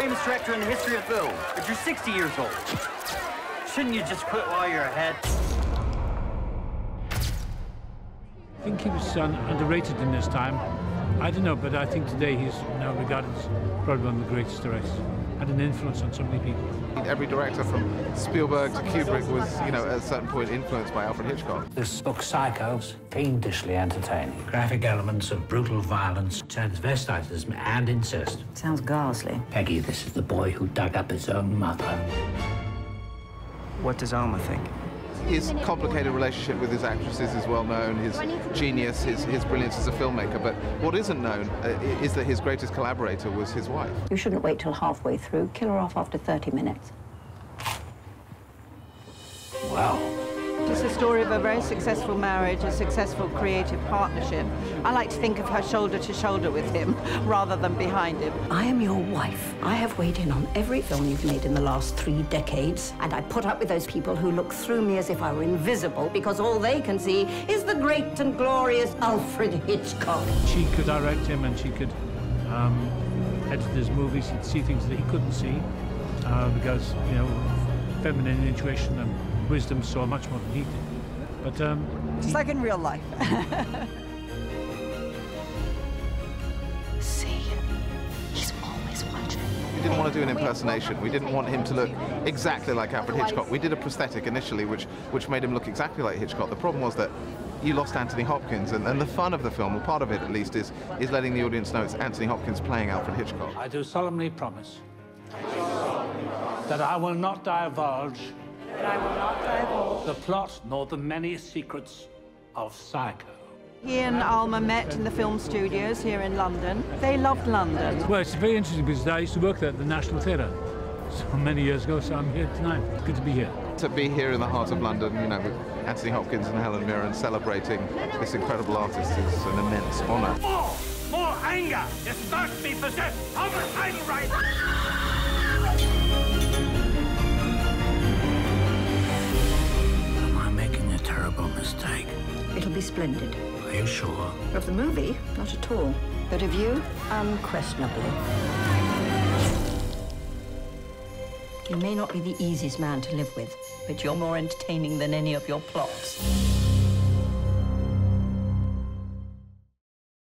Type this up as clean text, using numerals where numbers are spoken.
famous director in the history of film, but you're 60 years old. Shouldn't you just quit while you're ahead? I think he was underrated in his time. I don't know, but I think today he's now regarded as probably one of the greatest directors. Had an influence on so many people. Every director from Spielberg to Kubrick was, you know, at a certain point influenced by Alfred Hitchcock. This book, Psycho's fiendishly entertaining. Graphic elements of brutal violence, transvestitism and incest. Sounds ghastly. Peggy, this is the boy who dug up his own mother. What does Alma think? His complicated relationship with his actresses is well known, his genius, his brilliance as a filmmaker, but what isn't known is that his greatest collaborator was his wife. You shouldn't wait till halfway through. Kill her off after 30 minutes. Wow. It's a story of a very successful marriage, a successful creative partnership. I like to think of her shoulder to shoulder with him, rather than behind him. I am your wife. I have weighed in on every film you've made in the last 3 decades, and I put up with those people who look through me as if I were invisible, because all they can see is the great and glorious Alfred Hitchcock. She could direct him and she could edit his movies. He'd see things that he couldn't see because, you know, feminine intuition and wisdom saw much more than he did. But It's like in real life. See, he's always watching. We didn't want to do an impersonation. We didn't want him to look exactly like Alfred Hitchcock. We did a prosthetic initially, which made him look exactly like Hitchcock. The problem was that you lost Entoni Hopkins, and the fun of the film, or part of it at least, is letting the audience know it's Entoni Hopkins playing Alfred Hitchcock. I do solemnly promise that I will not divulge the plot nor the many secrets of Psycho. He and Alma met in the film studios here in London. They loved London. well, it's very interesting because I used to work there at the National Theatre so many years ago, so I'm here tonight. It's good to be here. To be here in the heart of London, you know, with Entoni Hopkins and Helen Miren celebrating this incredible artist is an immense honour. More anger! You start to be possessed of the title right! Am I making a terrible mistake? It'll be splendid. Are you sure? Of the movie, not at all. But of you, unquestionably. You may not be the easiest man to live with, but you're more entertaining than any of your plots.